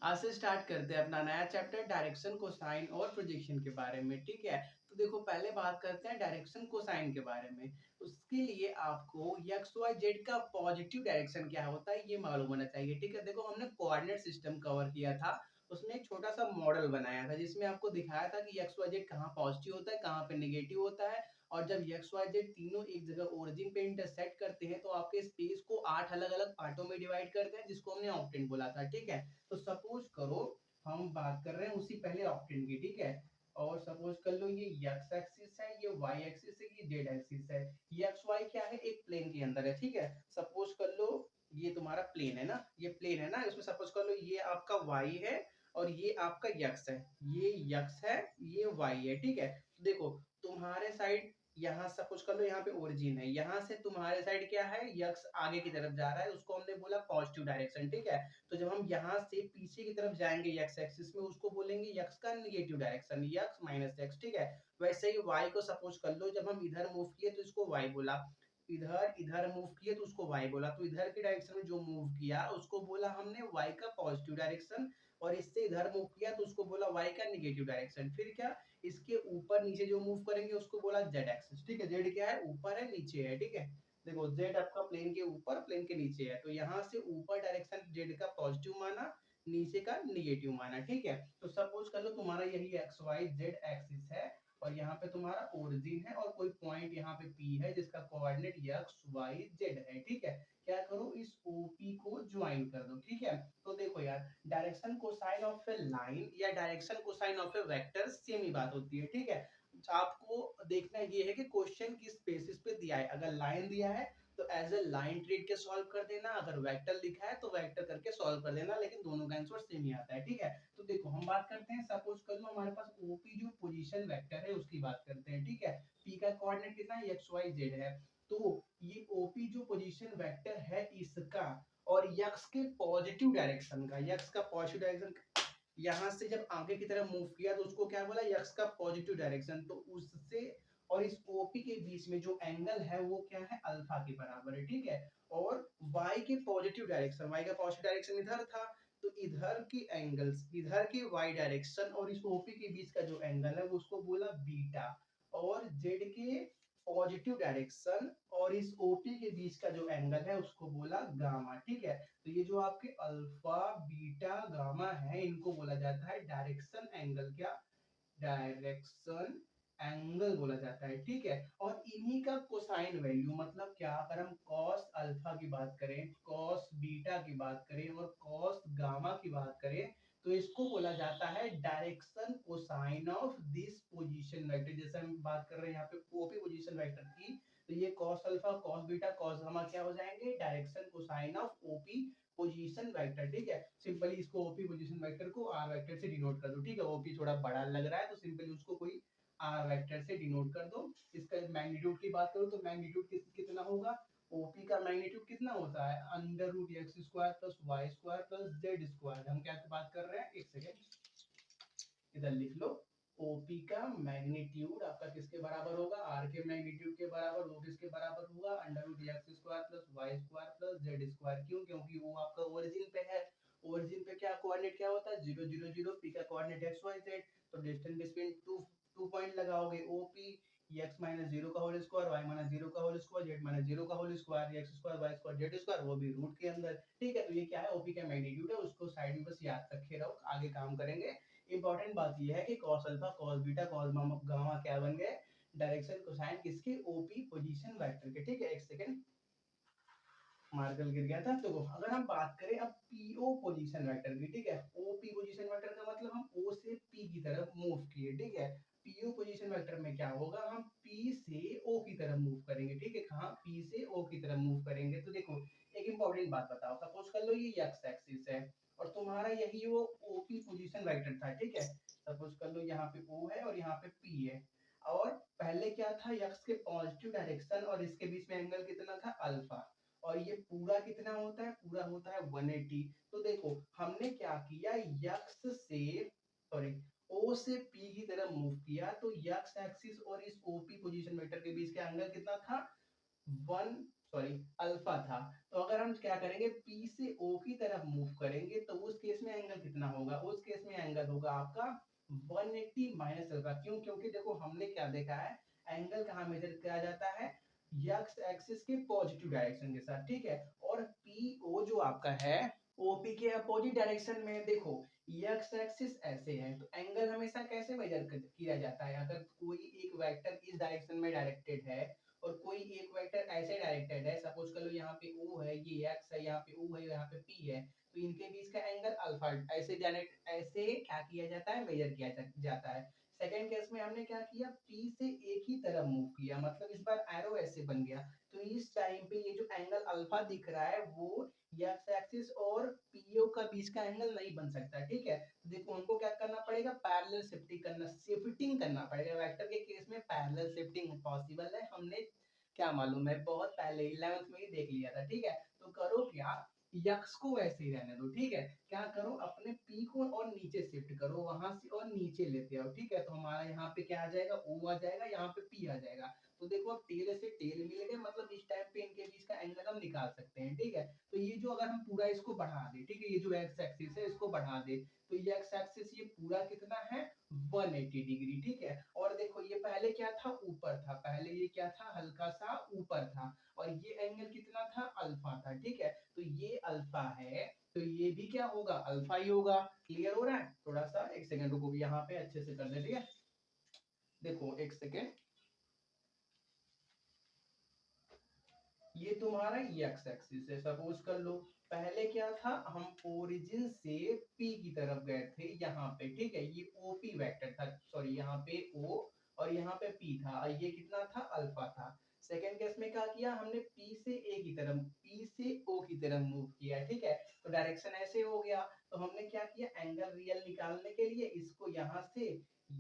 आज से स्टार्ट करते हैं अपना नया चैप्टर डायरेक्शन कोसाइन और प्रोजेक्शन के बारे में। ठीक है, तो देखो पहले बात करते हैं डायरेक्शन कोसाइन के बारे में। उसके लिए आपको एक्स वाई जेड का पॉजिटिव डायरेक्शन क्या होता है ये मालूम होना चाहिए। ठीक है, देखो हमने कोऑर्डिनेट सिस्टम कवर किया था, उसमें एक छोटा सा मॉडल बनाया था जिसमें आपको दिखाया था कि एक्स वाई जेड कहाँ पॉजिटिव होता है, कहाँ पे नेगेटिव होता है। और जब एक्स वाई जेड तीनों एक जगह ओरिजिन पे इंटरसेक्ट करते हैं तो आपके स्पेस को 8 अलग-अलग पार्टों में डिवाइड करते हैं, जिसको हमने ऑक्टेंट बोला था। ठीक है, तो सपोज करो हम बात कर रहे हैं उसी पहले ऑक्टेंट की। ठीक है, और सपोज कर लो ये x एक्सिस है, ये y एक्सिस है, ये z एक्सिस है। ये x y क्या है, एक प्लेन के अंदर है। ठीक है, सपोज कर लो ये तुम्हारा प्लेन है ना, ये प्लेन है ना, इसमें सपोज कर लो ये आपका y है और ये आपका x है। ये x है, ये y है। ठीक है, तो देखो तुम्हारे साइड यहाँ सपोज कर लो यहाँ पे ओरिजिन है, यहाँ से तुम्हारे साइड क्या है, यक्स आगे की तरफ जा रहा है, उसको हमने बोला पॉजिटिव डायरेक्शन। ठीक है, तो जब हम यहाँ से पीछे की तरफ जाएंगे यक्स एक्सिस में, उसको बोलेंगे यक्स का negative direction, x minus x. ठीक है, वैसे ही वाई को सपोज कर लो जब हम इधर मूव किए तो इसको वाई बोला, इधर इधर मूव किए तो उसको वाई बोला, तो इधर के डायरेक्शन में जो मूव किया उसको बोला हमने वाई का पॉजिटिव डायरेक्शन, और इससे इधर मूव किया तो उसको बोला वाई का नेगेटिव डायरेक्शन। फिर क्या, इसके ऊपर नीचे जो मूव करेंगे उसको बोला जेड एक्सिस। ठीक है, जेड क्या है, ऊपर है नीचे है। ठीक है, देखो जेड आपका प्लेन के ऊपर प्लेन के नीचे है, तो यहाँ से ऊपर डायरेक्शन जेड का पॉजिटिव माना, नीचे का नेगेटिव माना। ठीक है, तो सपोज कर लो तुम्हारा यही एक्स वाई जेड एक्सिस है और यहाँ पे तुम्हारा ओरिजिन है और कोई पॉइंट यहाँ पे पी है जिसका कोऑर्डिनेट एक्स वाई जेड है। ठीक है, क्या करो, इस ओपी को ज्वाइन कर दो। ठीक है, तो देखो यार direction cosine of a line या direction cosine of a vector same ही बात होती है। ठीक है, आपको देखना ये है कि क्वेश्चन किस बेसिस पे दिया है। अगर लाइन दिया है तो एज ए लाइन ट्रीट के सॉल्व कर देना, अगर वेक्टर लिखा है तो वेक्टर करके सॉल्व कर देना, लेकिन दोनों का आंसर सेम ही आता है। ठीक है, तो देखो हम बात करते हैं, सपोज कर लो हमारे पास ओपी जो पोजीशन वेक्टर है उसकी बात करते हैं। ठीक है, पी का कोऑर्डिनेट कितना है, एक्स वाई जेड है, तो ये ओपी जो पोजीशन वेक्टर है इसका और यक्स के पॉजिटिव डायरेक्शन का, यक्स का पॉजिटिव डायरेक्शन यहाँ से जब आगे की तरफ मूव किया तो उसको क्या बोला, यक्स का पॉजिटिव डायरेक्शन, तो उससे और इस ओपी के बीच में जो एंगल है वो क्या है, अल्फा के बराबर है। ठीक है, और y के पॉजिटिव डायरेक्शन, y का पॉजिटिव डायरेक्शन इधर था, तो इधर के एंगल्स, इधर के y डायरेक्शन और इस ओपी के बीच का जो एंगल है वो उसको बोला बीटा, और z के पॉजिटिव डायरेक्शन और इस ओपी के बीच का जो एंगल है उसको बोला गामा। ठीक है, तो ये जो आपके अल्फा बीटा गामा है इनको बोला जाता है डायरेक्शन एंगल, क्या, डायरेक्शन एंगल बोला जाता है। ठीक है, और इन्हीं का कोसाइन वैल्यू मतलब क्या, अगर हम कॉस अल्फा की बात करें, कॉस बीटा की बात करें और कॉस गामा की बात करें तो इसको बोला जाता है direction cosine of this position vector. जैसे हम बात कर रहे हैं यहाँ पे ओपी पोजीशन वेक्टर की, तो ये cos alpha cos beta cos gamma क्या हो जाएंगे, direction cosine of OP position vector. ठीक है, सिंपली इसको ओपी पोजीशन वेक्टर को आर वेक्टर से डिनोट कर दो। ठीक है, ओपी थोड़ा बड़ा लग रहा है तो सिंपली उसको कोई आर वेक्टर से डिनोट कर दो। इसका मैग्नीट्यूड की बात करो तो मैग्नीट्यूड कितना होगा, ओपी का मैग्नीट्यूड कितना होता है, under root x square plus y square plus z square. हम क्या बात कर रहे हैं, एक सेकेंड इधर लिख लो, ओपी का मैग्नीट्यूड आपका किसके बराबर होगा, आर के मैग्नीट्यूड के बराबर, वो किसके बराबर होगा, under root x square plus y square plus z square. क्यों, क्योंकि वो आपका ओरिजिन पे है, ओरिजिन पे क्या कोऑर्डिनेट क्या होता है, 0 0 0, पी का कोऑर्डिनेट एक्स वाई जेड, तो डिस्टेंस बिटवीन टू पॉइंट लगाओगे, ओपी x माइनस जीरो का whole square, y minus zero का whole square, z minus zero का whole square, x square y square z square, वो भी root के अंदर। ठीक है, तो ये क्या है, ओपी का मैग्नीट्यूड है, उसको साइड में बस याद रखे रहो, आगे काम करेंगे। इंपॉर्टेंट बात ये है कि cos alpha cos beta cos gamma क्या बन गए, डायरेक्शन कोसाइन किसके, ओपी पोजीशन वेक्टर के। ठीक है, एक सेकंड मार्कर गिर गया था। तो अगर हम बात करें अब पीओ पोजीशन वेक्टर की, ठीक है, ओपी पोजीशन वेक्टर का मतलब हम ओ से पी की तरफ मूव किए। ठीक है, पीओ पोजीशन वेक्टर में क्या होगा, हम पी से ओ की तरफ मूव करेंगे। ठीक है, कहाँ, पी से ओ की तरफ मूव करेंगे। तो देखो एक इंपॉर्टेंट बात बताओ, सपोज कर लो ये एक्स एक्सिस है और तुम्हारा यही वो ओपी पोजीशन वेक्टर था। ठीक है, सपोज कर लो यहाँ पे ओ है और यहाँ पे पी है, और पहले क्या था, एक्स के पॉजिटिव डायरेक्शन और इसके बीच में एंगल कितना था, अल्फा, और ये पूरा कितना होता है, पूरा होता है 180। तो देखो हमने क्या किया, यक्स से सॉरी ओ से पी की तरफ मूव किया, तो यक्स एक्सिस और इस ओपी पोजीशन वेक्टर के बीच का एंगल कितना था, वन सॉरी अल्फा था। तो अगर हम क्या करेंगे पी से ओ की तरफ मूव करेंगे तो उस केस में एंगल कितना होगा, उस केस में एंगल होगा आपका 180 माइनस अल्फा। क्यों? क्योंकि देखो हमने क्या देखा है, एंगल कहाँ मेजर किया जाता है, एक्स एक्सिस के पॉजिटिव डायरेक्शन के साथ, ठीक है। और पी ओ जो आपका है ओपी के अपोजिट डायरेक्शन में, देखो एक्स एक्सिस ऐसे है तो एंगल हमेशा कैसे मेजर किया जाता है, अगर कोई एक वेक्टर इस डायरेक्शन में डायरेक्टेड है और कोई एक वेक्टर ऐसे डायरेक्टेड है, सपोज कर लो यहाँ पे O है, ये x है, यहाँ पे O है, यहाँ पे P है, तो इनके बीच का एंगल अल्फा ऐसे डायरेक्ट ऐसे क्या किया जाता है, मेजर किया जाता है। सेकंड केस में हमने क्या किया, P से एक ही तरफ मूव किया, मतलब इस बार एरो ऐसे बन गया, तो इस टाइम पे ये जो एंगल अल्फा दिख रहा है वो एक्स एक्सिस और पीओ का बीच का एंगल नहीं बन सकता, ठीक है। तो देखो हमको क्या करना पड़ेगा, पैरेलल शिफ्टिंग करना पड़ेगा। वेक्टर के केस में पैरेलल शिफ्टिंग पॉसिबल है, हमने क्या मालूम है बहुत पहले 11th में ही देख लिया था, ठीक है। तो करो क्या, यक्स को वैसे ही रहने दो, ठीक है। क्या करो, अपने पी को और नीचे शिफ्ट करो, वहां से और नीचे लेते आओ, ठीक है। तो हमारा यहाँ पे क्या आ जाएगा, ओ आ जाएगा, यहाँ पे पी आ जाएगा। तो देखो अब टेल से टेल मिल गए, मतलब इस टाइम पे इनके बीच का एंगल हम निकाल सकते हैं, ठीक है। तो ये जो अगर हम पूरा इसको बढ़ा दे, ठीक है, ये जो एक्स एक्सिस है इसको बढ़ा दे, तो ये एक्स एक्सिस ये पूरा कितना है 180 डिग्री, ठीक है। और देखो ये पहले क्या था, ऊपर था, पहले ये क्या था, हल्का सा ऊपर था, और ये एंगल कितना था, अल्फा था, ठीक है। तो ये अल्फा है तो ये भी क्या होगा, अल्फा ही होगा। क्लियर हो रहा है? थोड़ा सा एक सेकंड रुको, यहाँ पे अच्छे से कर दे, ठीक है। देखो एक सेकेंड, ये तुम्हारा एक्स एक्सिस है, सपोज कर लो पहले क्या था, हम ओरिजिन से पी की तरफ गए थे यहाँ पे, ठीक है, ये ओपी वेक्टर था, सॉरी यहाँ पे ओ और यहाँ पे पी था, और ये कितना था, अल्फा था। सेकेंड केस में क्या किया हमने, पी से ए की तरफ, पी से ओ की तरफ मूव किया, ठीक है। तो डायरेक्शन ऐसे हो गया, तो हमने क्या किया, एंगल रियल निकालने के लिए इसको यहाँ से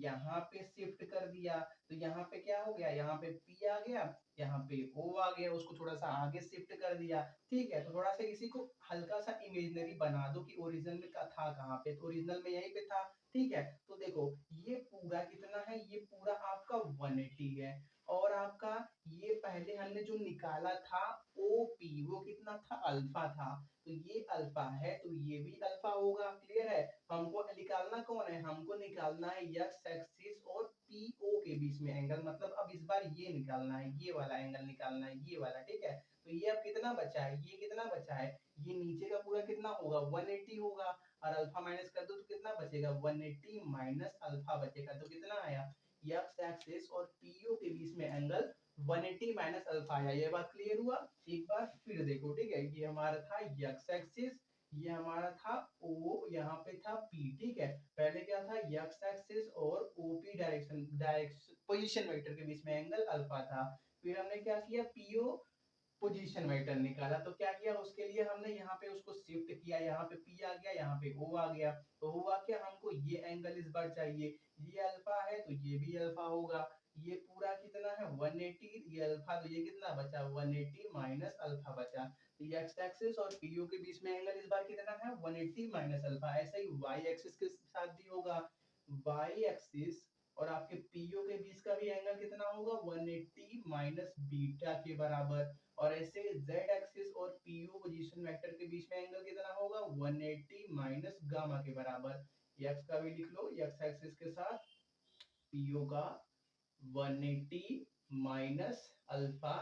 यहाँ पे शिफ्ट कर दिया, तो यहाँ पे क्या हो गया, यहाँ पे पी आ गया, यहाँ पे ओ आ गया, उसको थोड़ा सा आगे शिफ्ट कर दिया, ठीक है। तो थोड़ा सा इसी को हल्का सा इमेजिनरी बना दो कि ओरिजिनल में का था कहाँ पे, तो ओरिजिनल में यहीं पे था, ठीक है। तो देखो ये पूरा कितना है, ये पूरा आपका 180 है, और आपका ये पहले हमने जो निकाला था ओपी वो कितना था, अल्फा था, तो ये अल्फा है तो ये भी अल्फा होगा। क्लियर है? हमको निकालना कौन है, हमको निकालना है एक्स एक्सिस और पीओ के बीच में एंगल, मतलब अब इस बार ये निकालना है, ये वाला एंगल निकालना है, ये वाला, ठीक है। तो ये अब कितना बचा है, ये कितना बचा है, ये नीचे का पूरा कितना होगा 180 होगा, और अल्फा माइनस कर दो तो कितना बचेगा 180 माइनस अल्फा बचेगा, तो कितना आया, एक्स एक्सिस और पीओ के बीच में एंगल 180 माइनस अल्फा आया। ये बात क्लियर हुआ? एक बार फिर देखो, ठीक है, ये हमारा था एक्स एक्सिस, ये हमारा था O, यहाँ पे था P, ठीक है। पहले क्या था, एक्स एक्सिस और OP डायरेक्शन पोजीशन वेक्टर के बीच में एंगल अल्फा था। फिर हमने क्या किया, PO पोजीशन वेक्टर निकाला, तो क्या किया, उसके लिए हमने यहाँ पे उसको शिफ्ट किया, यहाँ पे P आ गया, यहाँ पे O आ गया, तो हुआ क्या, हमको ये एंगल इस बार चाहिए, ये अल्फा है तो ये भी अल्फा होगा, ये पूरा कितना है 180, ये अल्फा, तो ये कितना बचा 180 माइनस अल्फा बचा, तो एक्स एक्सिस और पीओ के बीच में एंगल इस बार कितना है 180 माइनस अल्फा। ऐसा ही वाई एक्सिस के साथ भी होगा, वाई एक्सिस और आपके पीओ के बीच का भी एंगल कितना होगा 180 माइनस बीटा के बराबर, और ऐसे z एक्सिस और पीओ पोजीशन वेक्टर के बीच में एंगल कितना होगा 180 माइनस गामा के बराबर। x का भी लिख लो, x एक्सिस के साथ पीओ का 180 माइनस अल्फा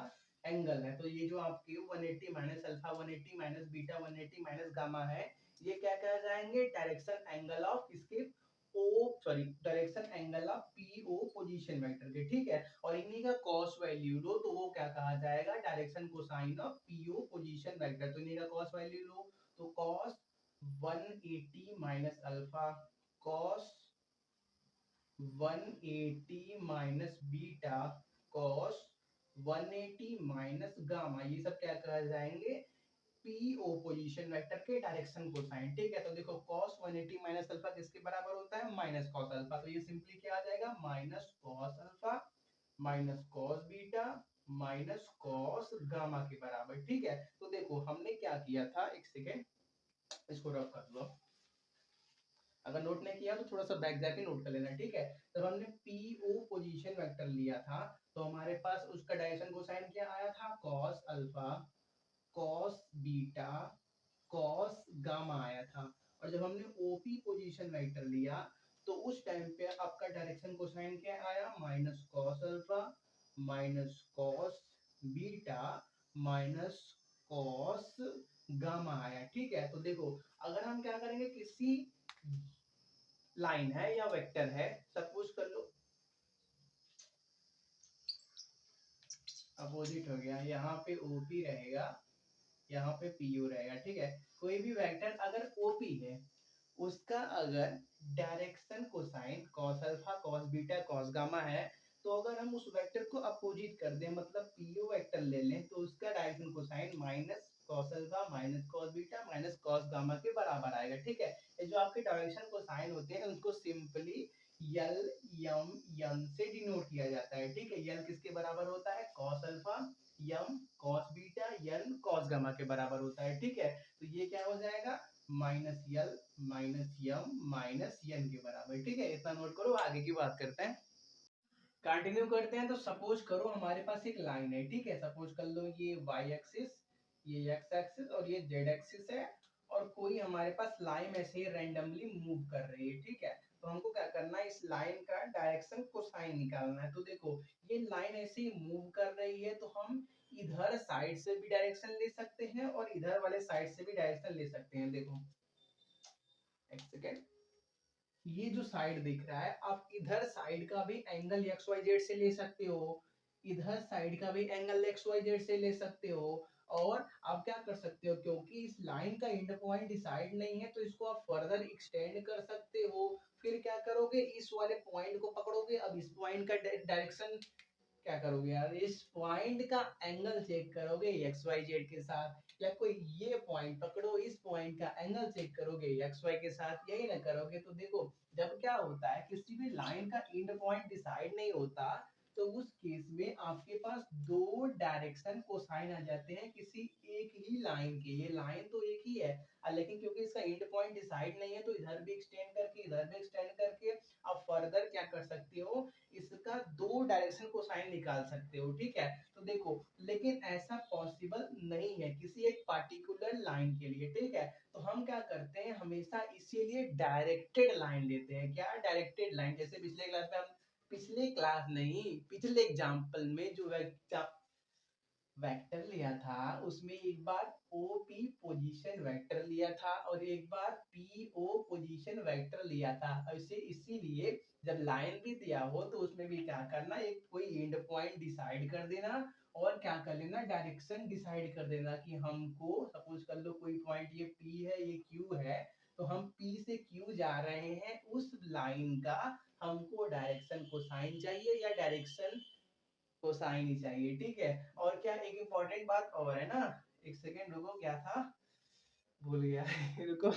एंगल है, तो ये जो आपके 180 minus alpha 180 minus beta 180 minus gamma है, ये क्या कह जाएंगे, डायरेक्शन एंगल ऑफ इसके oh, sorry direction angle of PO position vector के, ठीक है। और इन्हीं का कॉस वैल्यू लो तो वो क्या कहा जाएगा, direction cosine of PO position vector, तो इन्हीं का कॉस वैल्यू लो, तो cos 180 minus alpha, cos 180 minus beta, cos 180 minus gamma, ये सब क्या कह जाएंगे, पीओ पोजीशन वेक्टर के डायरेक्शन कोसाइन, ठीक है। तो देखो cos 180 माइनस अल्फा किसके बराबर होता है, माइनस कॉस अल्फा, तो ये सिंपली क्या आ जाएगा, minus cos alpha minus cos beta minus cos gamma के बराबर, ठीक है। तो देखो हमने क्या किया था, एक सेकेंड इसको रब कर दो, अगर नोट नहीं किया तो थोड़ा सा बैक जाके नोट कर लेना, ठीक है। जब हमने पी ओ पोजीशन वेक्टर लिया था तो हमारे पास उसका डायरेक्शन कोसाइन क्या आया था, cos alpha, cos beta, cos gamma आया था। और जब हमने ओपी पोजीशन वेक्टर लिया तो उस टाइम पे आपका डायरेक्शन कोसाइन क्या आया, minus cos alpha, minus cos beta, minus cos gamma आया, ठीक है। तो देखो अगर हम क्या करेंगे, किसी लाइन है या वेक्टर है, सपोज कर लो अपोजिट हो गया, यहाँ पे ओपी रहेगा, यहाँ पे पीयू रहेगा, ठीक है। कोई भी वेक्टर अगर ओपी है उसका अगर direction cosine cos alpha, cos beta, cos gamma है, तो अगर हम उस वेक्टर को अपोजिट कर दें, मतलब पीओ वेक्टर ले लें, तो उसका direction cosine minus cos alpha minus cos beta minus cos gamma के बराबर आएगा, ठीक है। ये जो आपके डायरेक्शन कोसाइन होते हैं उनको सिंपली यल यम यन से डिनोट किया जाता है, ठीक है। यल किसके बराबर होता है, कॉस अल्फा, यम कॉस बीटा, यन कॉस गामा के बराबर होता है, ठीक है। तो ये क्या हो जाएगा, माइनस यल माइनस यम माइनस यन के बराबर, ठीक है। इतना नोट करो, आगे की बात करते हैं, कंटिन्यू करते हैं। तो सपोज करो हमारे पास एक लाइन है, ठीक है। सपोज कर लो ये वाई एक्सिस, ये एक्स एक्सिस और ये जेड एक्सिस है, और कोई हमारे पास लाइन ऐसे ही रैंडमली मूव कर रही है, ठीक है। तो हमको क्या करना है, इस लाइन का डायरेक्शन कोसाइन निकालना है। तो देखो ये लाइन ऐसे ही मूव कर रही है, तो हम इधर साइड से भी डायरेक्शन ले सकते हैं और इधर वाले साइड से भी डायरेक्शन ले सकते हैं। देखो एक सेकेंड, ये जो साइड दिख रहा है, आप इधर साइड का भी एंगल एक्स वाई जेड से ले सकते हो, इधर साइड का भी एंगल एक्स वाई जेड से ले सकते हो। और आप क्या कर सकते हो, क्योंकि इस लाइन का एंड पॉइंट डिसाइड नहीं है तो इसको आप फर्दर एक्सटेंड कर सकते हो। फिर क्या करोगे, इस वाले पॉइंट को पकड़ोगे, अब इस पॉइंट का डायरेक्शन क्या करोगे यार, इस पॉइंट का एंगल चेक करोगे एक्स वाई जेड के साथ, या कोई ये पॉइंट पकड़ो, इस पॉइंट का एंगल चेक करोगे एक्स वाई के साथ, यही ना करोगे। तो देखो जब क्या होता है, किसी भी लाइन का एंड पॉइंट डिसाइड नहीं होता, तो उस केस में आपके पास दो डायरेक्शन कोसाइन आ जाते हैं किसी एक ही लाइन के। ये लाइन तो एक ही है, लेकिन क्योंकि इसका एंड पॉइंट डिसाइड नहीं है तो इधर भी एक्सटेंड करके इधर भी एक्सटेंड करके आप फर्दर क्या कर सकते हो, इसका दो डायरेक्शन को साइन निकाल सकते हो, ठीक है। तो देखो लेकिन ऐसा पॉसिबल नहीं है किसी एक पार्टिकुलर लाइन के लिए, ठीक है। तो हम क्या करते हैं, हमेशा इसीलिए डायरेक्टेड लाइन लेते हैं। क्या डायरेक्टेड लाइन, जैसे पिछले क्लास में हम, पिछले क्लास नहीं पिछले एग्जांपल में जो वेक्टर लिया था उसमें एक बार ओपी पोजीशन वेक्टर लिया था और एक बार पीओ पोजीशन वेक्टर लिया था। ऐसे इसीलिए जब लाइन भी दिया हो तो उसमें भी क्या करना, एक कोई एंड पॉइंट डिसाइड कर देना और क्या कर लेना, डायरेक्शन डिसाइड कर देना कि हमको सपोज कर लो कोई पॉइंट ये पी है ये क्यू है, तो हम पी से क्यू जा रहे हैं, उस लाइन का हमको डायरेक्शन कोसाइन चाहिए या डायरेक्शन कोसाइन ही चाहिए, ठीक है। और क्या एक इम्पोर्टेंट बात और है ना, एक सेकेंड रुको, क्या था भूल गया रुको,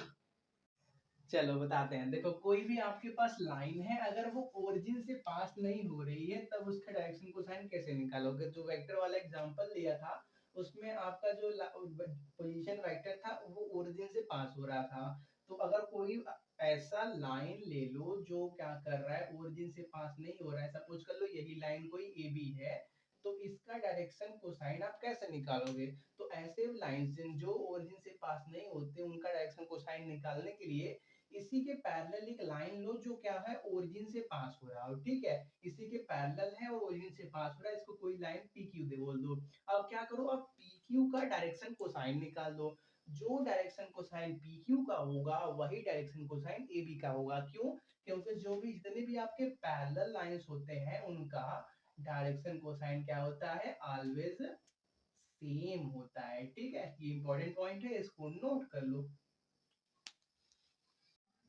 चलो बताते हैं। देखो कोई भी आपके पास लाइन है, अगर वो ओरिजिन से पास नहीं हो रही है तब उसका डायरेक्शन कोसाइन कैसे निकालोगे। जो वेक्टर वाला एग्जांपल लिया था उसमें आपका जो पोजीशन वेक्टर था वो ओरिजिन से पास हो रहा था। तो अगर कोई ऐसा लाइन ले लो जो क्या कर रहा है, ओरिजिन से पास नहीं हो रहा है, सपोज कर लो यही लाइन कोई ए बी है, तो इसका डायरेक्शन कोसाइन आप कैसे निकालोगे। तो ऐसे लाइंस जो ओरिजिन से पास नहीं होते उनका डायरेक्शन कोसाइन निकालने के लिए इसी के पैरेलल एक लाइन लो जो क्या है, ओरिजिन से पास हो रहा हो, ठीक है। इसी के पैरेलल है और ओरिजिन से पास हो रहा है, इसको कोई लाइन पी क्यू दे बोल दो। अब क्या करो, अब पी क्यू का डायरेक्शन कोसाइन निकाल दो। जो डायरेक्शन कोसाइन पी क्यू का होगा वही डायरेक्शन कोसाइन ए बी का होगा। क्यों, क्योंकि जो भी जितने भी आपके पैरेलल लाइंस होते हैं उनका डायरेक्शन कोसाइन क्या होता है, ऑलवेज सेम होता है, ठीक है। ये इंपॉर्टेंट पॉइंट है, इसको नोट कर लो।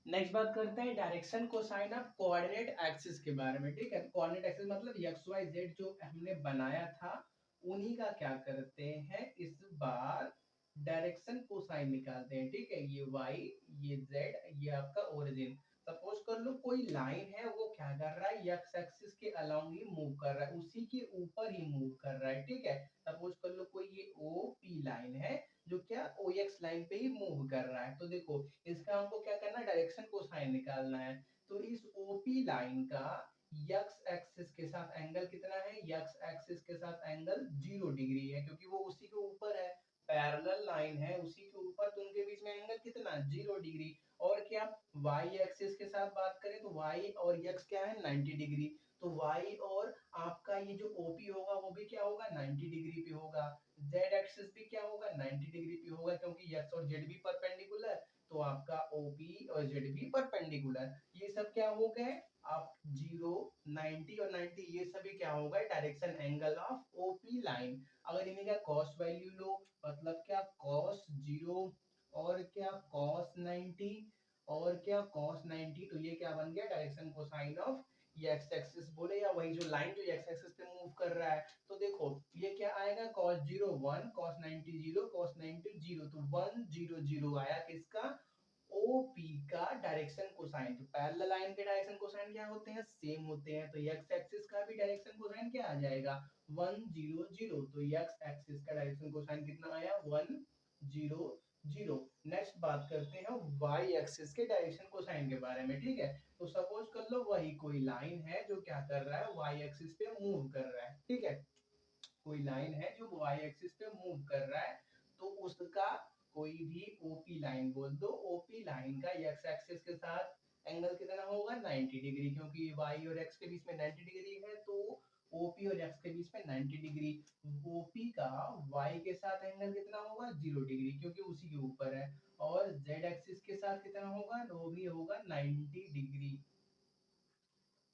नेक्स्ट बात करते हैं direction cosine of coordinate axis के बारे में, ठीक है। कोऑर्डिनेट एक्सिस मतलब एक्स वाई जेड जो हमने बनाया था उन्हीं का क्या करते हैं, इस बार डायरेक्शन कोसाइन निकालते हैं, ठीक है। ये वाई ये जेड ये आपका ओरिजिन। सपोज कर लो कोई लाइन है वो क्या कर रहा है, एक्स एक्सिस के अलोंग ही मूव कर रहा है, उसी के ऊपर ही मूव कर रहा है, ठीक है। सपोज कर लो कोई ये ओ पी लाइन है, जो क्या ओ एक्स लाइन पे ही मूव कर रहा है। तो देखो इसका हमको क्या करना है, डायरेक्शन कोसाइन निकालना है। तो इस ओपी लाइन का यक्स एक्सिस के साथ एंगल कितना है, यक्स एक्सिस के साथ एंगल 0 डिग्री है, क्योंकि वो उसी के ऊपर है, पैरेलल लाइन है उसी के ऊपर, तो उनके बीच में एंगल कितना, 0 डिग्री। और क्या y एक्सिस के साथ बात करें तो y और x क्या है, 90 डिग्री। तो y और आपका ये जो OP होगा वो भी क्या होगा, 90 डिग्री पे होगा। z एक्सिस भी क्या होगा, 90 डिग्री पे होगा, क्योंकि x और z भी परपेंडिकुलर, तो आपका OP और z भी परपेंडिकुलर। ये सब क्या हो गए, आप 0, 90 और 90 ये सभी क्या होगा, direction angle of OP line. अगर इन्हें क्या कॉस वैल्यू लो, मतलब क्या कॉस 0 और क्या कॉस 90 और क्या कॉस 90, तो ये क्या बन गया, direction cosine of x axis बोले, या वही जो लाइन जो एक्स एक्सिस पे मूव कर रहा है। तो देखो ये क्या आएगा, cos 0 1, cos 90 0, cos 90 0, तो 1 0 0 आया किसका, OP का डायरेक्शन कोसाइन। तो पैरेलल लाइन के डायरेक्शन कोसाइन क्या होते हैं, सेम होते हैं। तो एक्स एक्सिस का भी डायरेक्शन कोसाइन क्या आ जाएगा, 1 0 0। तो एक्स एक्सिस का डायरेक्शन कोसाइन कितना आया, 1 0 0। नेक्स्ट बात करते हैं वाई एक्सिस के डायरेक्शन कोसाइन के बारे में, ठीक है। तो सपोज कर लो वही कोई लाइन है जो क्या कर रहा है, वाई एक्सिस पे मूव कर रहा है, ठीक है। कोई लाइन है जो वाई एक्सिस पे मूव कर रहा है, तो उसका कोई भी ओपी लाइन बोल दो, ओपी लाइन का एक्स एक्सिस के साथ एंगल कितना होगा, 90 डिग्री, क्योंकि वाई और एक्स के बीच में 90 डिग्री है, तो ओपी और एक्स के बीच में 90 डिग्री। ओपी का वाई के साथ एंगल कितना होगा, 0 डिग्री, क्योंकि उसी के ऊपर है। और जेड एक्सिस के साथ कितना होगा, वो भी होगा 90 डिग्री,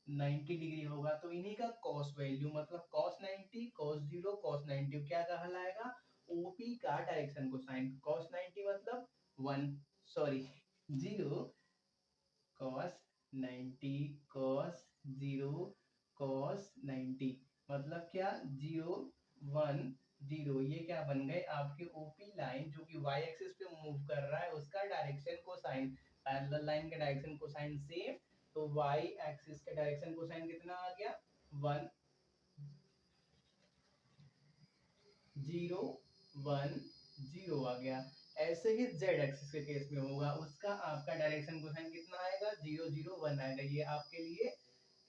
90 डिग्री होगा। तो इन्हीं का cos वैल्यू मतलब cos 90, cos 0, cos 90 क्या कहलाएगा, ओपी का डायरेक्शन कोसाइन। cos 90 मतलब 1, सॉरी 0, cos 90, cos 0, cos 90 मतलब क्या, 0 1 0। ये क्या बन गए आपके ओपी लाइन, जो कि y एक्सिस पे मूव कर रहा है, उसका डायरेक्शन कोसाइन। पैरेलल लाइन का डायरेक्शन कोसाइन सेम, तो y एक्सिस का डायरेक्शन कोसाइन कितना आ गया, 1 0 1 0 आ गया। ऐसे ही z एक्सिस के केस में होगा, उसका आपका डायरेक्शन कोसाइन कितना आएगा, 0 0 1 आएगा। ये आपके लिए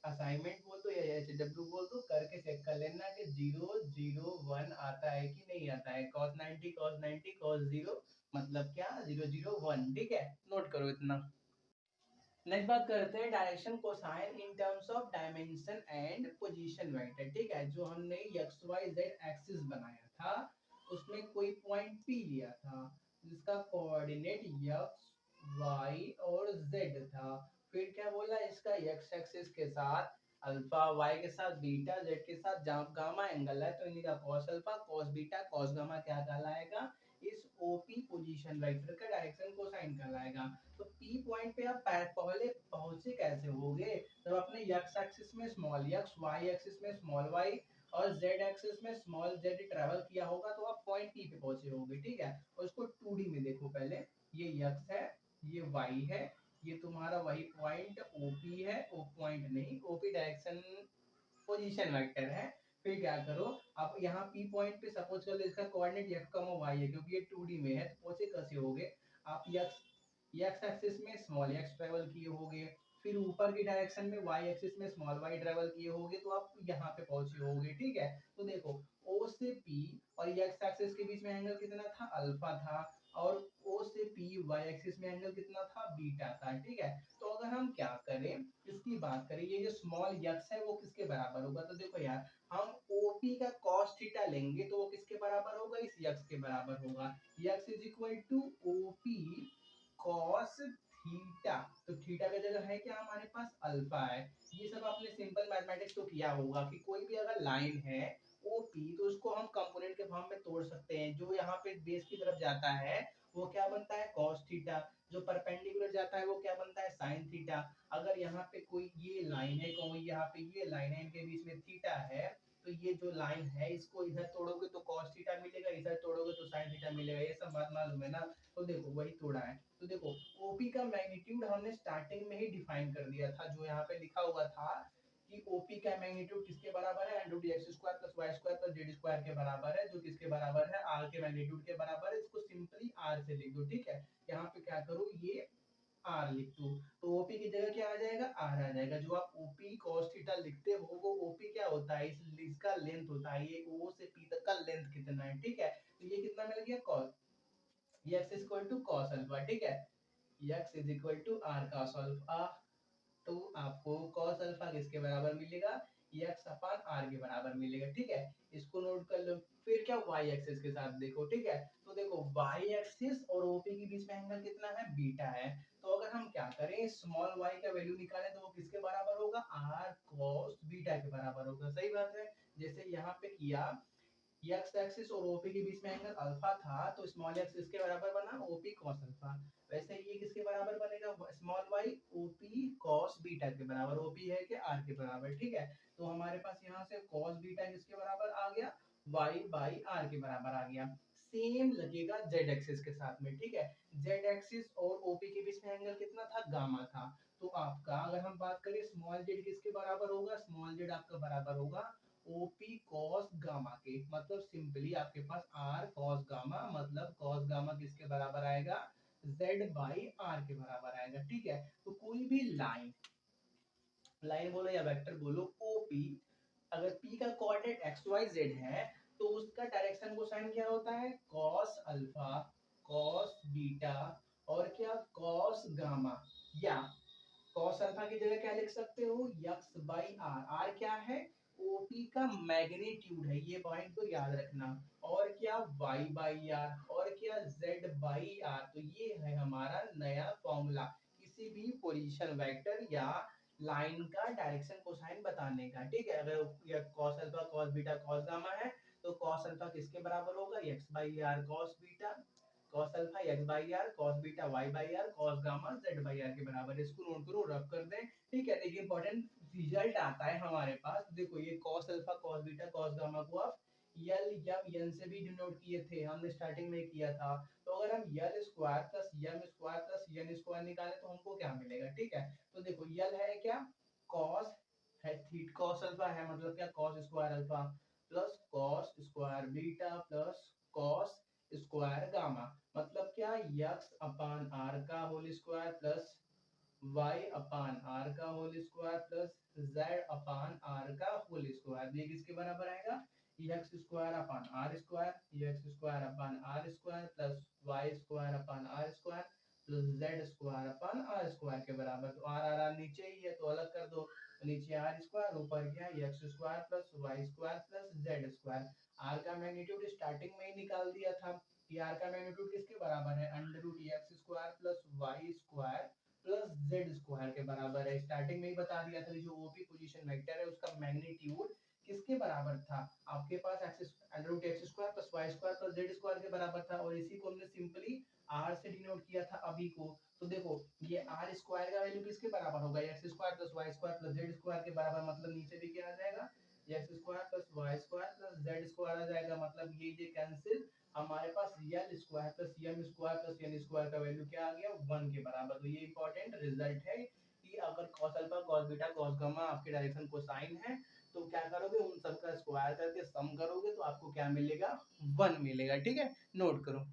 असाइनमेंट बोल दो या एचडब्ल्यू बोल दो, करके चेक कर लेना कि 0 0 1 आता है कि नहीं आता है। cos 90 cos 90 cos 0 मतलब क्या, 0 0 1, ठीक है, नोट करो इतना। नेक्स्ट बात करते हैं direction cosine in terms of dimension and position vector, ठीक है। जो हमने एक्स वाई जेड एक्सिस बनाया था, उसमें कोई पॉइंट पी लिया था, जिसका कोऑर्डिनेट एक्स वाई और जेड था। फिर क्या बोला, इसका एक्स एक्सिस के साथ अल्फा, वाई के साथ बीटा, जेड के साथ गामा एंगल है, तो इनका cos alpha cos beta cos gamma क्या कहलाएगा, इस ओपी पोजीशन वेक्टर का डायरेक्शन कोसाइन कहलाएगा। तो पी पॉइंट पे आप पहले पहुंचे कैसे होगे, जब अपने एक्स एक्सिस में स्मॉल एक्स, वाई एक्सिस में स्मॉल वाई और जेड एक्सिस में स्मॉल जेड ट्रेवल किया होगा, तो आप पॉइंट पी पे पहुंचे होगे, ठीक है। और उसको 2D में देखो पहले, ये एक्स है, ये वाई है, ये तुम्हारा वही पॉइंट ओपी है, ओ पॉइंट नहीं, ओपी डायरेक्शन पोजीशन वेक्टर है। फिर क्या करो, आप यहाँ पी पॉइंट पे सपोज कर लो इसका कोऑर्डिनेट x, y है, क्योंकि ये 2D में है, तो पहुंचे कैसे होगे आप, एक्स एक्सिस में स्मॉल एक्स ट्रेवल किए होगे, फिर ऊपर की डायरेक्शन में वाई एक्सिस में स्मॉल वाई ट्रेवल किए होगे, तो आप यहाँ पे पहुंचे होगे, ठीक है। तो देखो ओ से पी और एक्स एक्सिस के बीच में एंगल कितना था, अल्फा था, और ओ से पी वाई एक्सिस में एंगल कितना था, बीटा था, ठीक है। तो अगर हम क्या करें, इसकी बात करें, ये जो स्मॉल एक्स है वो किसके बराबर होगा, तो देखो यार, हम ओपी का cos थीटा लेंगे तो वो किसके बराबर होगा, इस x के बराबर होगा। x is equal to OP cos theta. तो थीटा की जगह है क्या हमारे पास, अल्फा है। ये सब आपने सिंपल मैथमेटिक्स तो किया होगा कि कोई भी अगर लाइन है ओपी, तो उसको हम कंपोनेंट के फॉर्म में तोड़ सकते हैं। जो यहाँ पे बेस की तरफ जाता है वो क्या बनता है, cos थीटा। जो परपेंडिकुलर जाता है वो क्या बनता है, sin थीटा। अगर यहाँ पे कोई ये लाइन है, कोई यहाँ पे ये लाइन है, इनके बीच में थीटा है, तो ये जो लाइन है इसको इधर तोड़ोगे तो cos थीटा मिलेगा, इधर तोड़ोगे तो sin थीटा मिलेगा। ये सब बात मालूम है ना। तो देखो वही तोड़ा है। तो देखो ओपी का मैग्नीट्यूड हमने स्टार्टिंग में ही डिफाइन कर दिया था, जो यहाँ पे लिखा हुआ था कि ओपी का मैग्नीट्यूड किसके बराबर है, under root x square plus y square plus z square के बराबर है, जो किसके बराबर है, आर के मैग्नीट्यूड के बराबर है। इसको सिंपली आर से लिख दो, ठीक है। यहाँ पे क्या करो, ये आर लिख दो, तो ओपी की जगह क्या आ जाएगा, आर आ जाएगा। जो आप ओपी cos थीटा लिखते हो वो ओपी क्या होता है, इसका लेंथ होता है, ये ओ से पी तक का लेंथ कितना है, ठीक है। तो ये कितना मिल गया, cos x equal to cos alpha, ठीक है। x is equal to r cos alpha, तो आपको cos अल्फा किसके बराबर मिलेगा, x अपान r के बराबर मिलेगा, ठीक है। इसको नोट कर लो। फिर क्या, y एक्सिस के साथ देखो, ठीक है। तो देखो y एक्सिस और OP के बीच में एंगल कितना है, बीटा है। तो अगर हम क्या करें, स्मॉल y का वैल्यू निकालें तो वो किसके बराबर होगा, r cos बीटा के बराबर होगा। सही बात है। जैसे यहाँ पे किया, x एक्सिस और OP के बीच में एंगल अल्फा था, तो स्मॉल x किसके बराबर बना, OP cos अल्फा। वैसे ये किसके बराबर बनेगा, small y OP cos beta के बराबर, OP है कि r के बराबर, ठीक है। तो हमारे पास यहाँ से cos बीटा किसके बराबर आ गया, y बाई r के बराबर आ गया। सेम लगेगा z एक्सिस के साथ में, ठीक है। z एक्सिस और OP के बीच में एंगल कितना था, गामा था। तो आपका अगर हम बात करें स्मॉल z किसके बराबर होगा, स्मॉल z आपका बराबर होगा OP cos गामा के, मतलब सिंपली आपके पास r cos गामा, मतलब cos गामा किसके बराबर आएगा, z बाई r के बराबर आएगा, ठीक है। तो कोई भी लाइन, लाइन बोलो या वेक्टर बोलो, OP अगर P का कोऑर्डिनेट एक्स वाई जेड है, तो उसका डायरेक्शन कोसाइन क्या होता है, cos अल्फा, cos बीटा और क्या, cos गामा। या cos अल्फा की जगह क्या लिख सकते हो, x बाई आर, आर क्या है, ओपी का मैग्नीट्यूड है, ये पॉइंट को याद रखना। और क्या, y बाई आर, और क्या, z बाई आर। तो ये है हमारा नया फॉर्मूला किसी भी पोजीशन वेक्टर या लाइन का डायरेक्शन कोसाइन बताने का, ठीक है। अगर ये cos alpha cos beta cos gamma है, तो cos अल्फा किसके बराबर होगा, x by r cos beta, cos alpha x by r, cos beta y by r, cos gamma z by r के बराबर है। इसको नोट करो, रफ कर दें, ठीक है। देखिए इंपॉर्टेंट रिजल्ट आता है हमारे पास, देखो ये cos alpha cos beta cos gamma को आप यल या n से भी डिनोट किए थे, हमने स्टार्टिंग में किया था। तो अगर हम यल square plus m square plus n square निकालें तो हमको क्या मिलेगा, ठीक है। तो देखो यल है क्या, cos है, थीट cos अल्फा है, मतलब क्या, cos square alpha plus cos square beta plus cos square gamma, मतलब क्या, x अपान r का होल स्क्वायर प्लस y अपान r का होल स्क्वायर प्लस z अपान r का होल स्क्वायर। ये किसके बराबर आएगा, x square upon r square, x square upon r square plus y square upon r square plus z square upon r square के बराबर। तो r नीचे ही है तो अलग कर दो, तो नीचे r स्क्वायर, ऊपर क्या, x square plus y square plus z square. r का मैग्नीट्यूड स्टार्टिंग में ही निकाल दिया था, कि r का मैग्नीट्यूड किसके बराबर है, under root x square plus y square plus z square के बराबर है। स्टार्टिंग में ही बता दिया था, जो ओपी पोजीशन वेक्टर है उसका मैग्नीट्यूड किसके बराबर था, आपके पास axis under root x square plus y square plus z square के बराबर था। और इसी को हमने सिंपली आर से डिनोट किया था अभी को। तो देखो ये आर स्क्वायर का वैल्यू किसके बराबर होगा, x square plus y square plus z square के बराबर, मतलब नीचे भी क्या आ जाएगा, x square plus y square plus z square आ जाएगा। मतलब ये कैंसिल, हमारे पास l square plus m square plus n square का वैल्यू क्या आ गया, 1 के बराबर। तो ये इंपॉर्टेंट रिजल्ट है कि अगर cos alpha cos beta cos gamma आपके डायरेक्शन कोसाइन है, तो क्या करोगे, उन सबका स्क्वायर करके सम करोगे तो आपको क्या मिलेगा, 1 मिलेगा, ठीक है। नोट करो।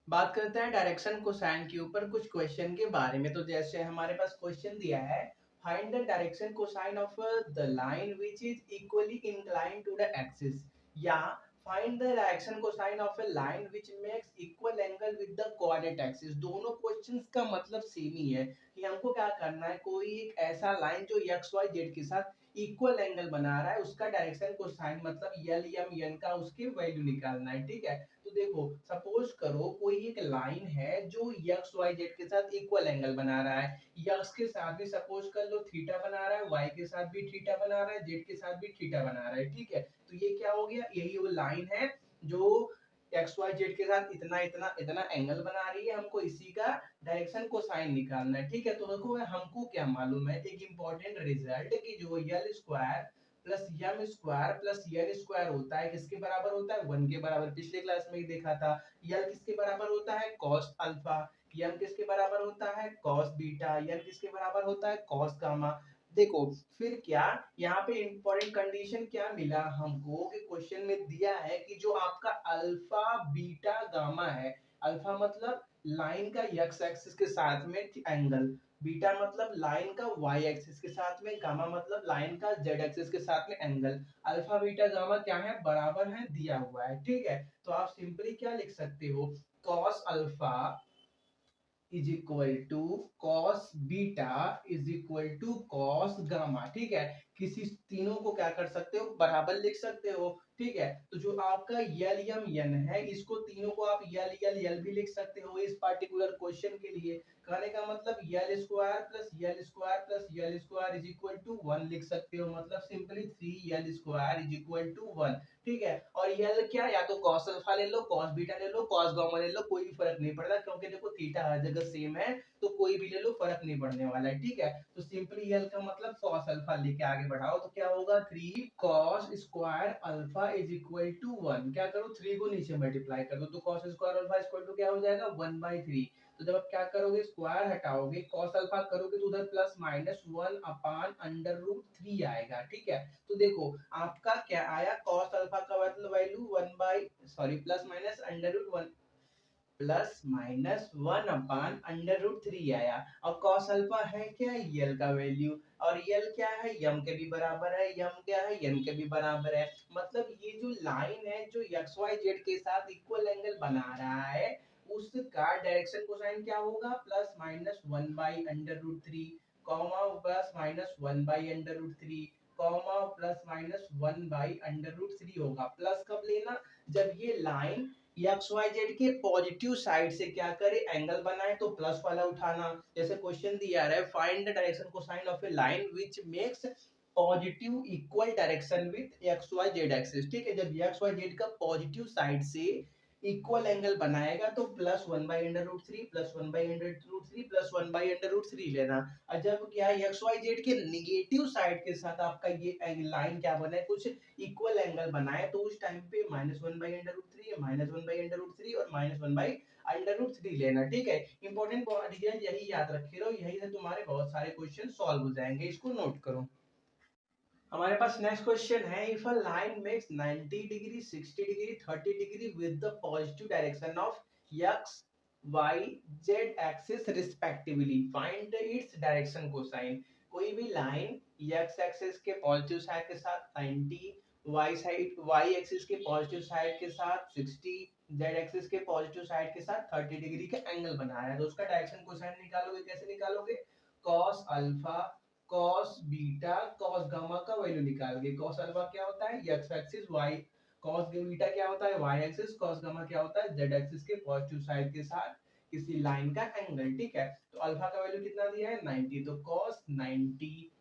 बात करते हैं डायरेक्शन कोसाइन के ऊपर कुछ क्वेश्चन के बारे में। तो जैसे हमारे पास क्वेश्चन दिया है, find the direction cosine of the line which is equally inclined to the axis, या find the direction cosine of a line which makes equal angle with the coordinate axis. दोनों क्वेश्चंस का मतलब same ही है कि हमको क्या करना है, कोई एक ऐसा लाइन जो एक्स वाई जेड के साथ इक्वल एंगल बना रहा है, उसका डायरेक्शन कोसाइन मतलब यल एम एन का उसके वैल्यू निकालना है, ठीक है। तो देखो सपोज करो कोई एक लाइन है जो एक्स वाई जेड के साथ इक्वल एंगल बना रहा है, एक्स के साथ भी सपोज कर लो थीटा बना रहा है, वाई के साथ भी थीटा बना रहा है, जेड के साथ भी थीटा बना रहा है, ठीक है। तो ये क्या हो गया, यही वो लाइन है जो एक्स वाई जेड के साथ इतना इतना इतना एंगल बना रही है, हमको इसी का डायरेक्शन को साइन निकालना है, ठीक है। तो देखो हमको क्या मालूम है, एक इंपॉर्टेंट रिजल्ट कि जो l square plus m square plus n square होता है किसके बराबर होता है, 1 के बराबर। पिछले क्लास में ही देखा था, यल किसके बराबर होता है, cos अल्फा, एम किसके बराबर होता है, cos बीटा, एन किसके बराबर होता है, cos गामा। देखो फिर क्या, यहाँ पे इंपॉर्टेंट कंडीशन क्या मिला हमको कि क्वेश्चन में दिया है कि जो आपका अल्फा बीटा गामा है, अल्फा मतलब लाइन का एक्स एक्सिस के साथ में एंगल, बीटा मतलब लाइन का वाई एक्सिस के साथ में, गामा मतलब लाइन का जेड एक्सिस के साथ में एंगल, अल्फा बीटा गामा क्या है, बराबर है, दिया हुआ है, ठीक है। तो आप सिंपली क्या लिख सकते हो, cos alpha is equal to cos beta is equal to cos gamma, ठीक है। किसी तीनों को क्या कर सकते हो, बराबर लिख सकते हो, ठीक है। तो जो आपका यल यम यन है, इसको तीनों को आप यल यल यल भी लिख सकते हो इस पार्टिकुलर क्वेश्चन के लिए। कहने का मतलब l square is equal to 1 लिख सकते हो, मतलब simply 3 l square is equal to 1, ठीक है। और यल क्या, या तो कॉस अल्फा ले लो, कॉस बीटा ले लो, कॉस गामा ले लो, कोई भी फर्क नहीं पड़ता, क्योंकि देखो थीटा हर जगह सेम है, तो कोई भी ले लो, फर्क नहीं पड़ने वाला है, ठीक है। तो सिंपली यल का मतलब कॉस अल्फा लेके आगे बढ़ाओ तो क्या होगा, 3 cos square alpha is equal to 1, क्या करो 3 को नीचे मल्टीप्लाई कर दो, तो cos square alpha equal to क्या हो जाएगा, 1/3। तो जब आप क्या करोगे, स्क्वायर हटाओगे, कॉस अल्फा करोगे तो उधर प्लस माइनस 1/√3 आएगा, ठीक है। तो देखो आपका क्या आया, cos अल्फा का मतलब value 1 by sorry plus minus 1/√1 आया। और cos अल्फा है क्या, यल का वैल्यू, और यल क्या है, यम के भी बराबर है, यम क्या है, यन के भी बराबर है। मतलब ये जो लाइन है जो एक्स वाई जेड के साथ इक्वल एंगल बना रहा है, उसका डायरेक्शन कोसाइन क्या होगा, +-1/√3, कॉमा +-1/√3, कॉमा +-1/√3 होगा। प्लस कब लेना, जब ये लाइन एक्स वाई जेड के पॉजिटिव साइड से क्या करे, एंगल बनाए, तो प्लस वाला उठाना। जैसे क्वेश्चन दिया है, find the direction cosine of a line which makes positive equal direction with x y z axis, ठीक है। जब एक्स वाई जेड का पॉजिटिव साइड से इक्वल एंगल बनाएगा तो +1/√3 +1/√3 +1/√3 लेना। और जब क्या एक्स वाई जेड के निगेटिव साइड के साथ आपका ये लाइन क्या बने, कुछ इक्वल एंगल बनाए, तो उस टाइम पे -1/√3 -1/√3 और -1/√3 लेना, ठीक है। इंपॉर्टेंट डिटेल यही याद रखे रहो, यही से तुम्हारे बहुत सारे क्वेश्चन सॉल्व हो जाएंगे, इसको नोट करो। हमारे पास नेक्स्ट क्वेश्चन है, if a line makes 90 degree 60 degree 30 degree with the positive direction of x y z axis respectively, find its direction cosine. कोई भी लाइन एक्स एक्सिस के पॉजिटिव साइड के साथ 90, वाई एक्सिस के पॉजिटिव साइड के साथ 60, z axis के positive side के साथ 30 डिग्री का एंगल बना रहा है, तो उसका डायरेक्शन कोसाइन निकालोगे, कैसे निकालोगे, cos alpha cos beta cos gamma का वैल्यू निकाल के। कॉस अल्फा क्या होता है, x axis, y cos beta क्या होता है, वाई एक्सिस, कॉस गामा क्या होता है, जेड एक्सिस के पॉजिटिव साइड के साथ किसी लाइन का एंगल, ठीक है। तो अल्फा का वैल्यू कितना दिया है, 90, तो कॉस 90,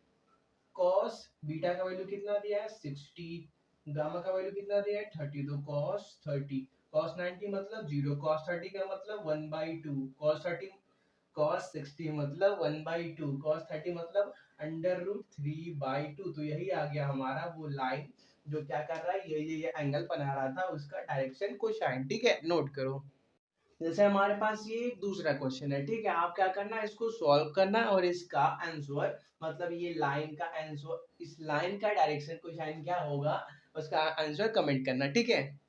कॉस बीटा का वैल्यू कितना दिया है, 60, गामा का वैल्यू कितना दिया है, 30, तो कॉस 30, कॉस 90 मतलब 0, कॉस 30 का मतलब 1/2, कॉस 60 मतलब 1/2, कॉस 30 मतलब √3/2। तो यही आ गया हमारा वो लाइन जो क्या कर रहा है, ये एंगल बना रहा था, उसका डायरेक्शन कोसाइन, ठीक है, नोट करो। जैसे हमारे पास ये दूसरा क्वेश्चन है, ठीक है। आप क्या करना है, इसको सॉल्व करना और इसका आंसर, मतलब ये लाइन का आंसर, इस लाइन का डायरेक्शन कोसाइन क्या होगा, उसका आंसर कमेंट करना, ठीक है।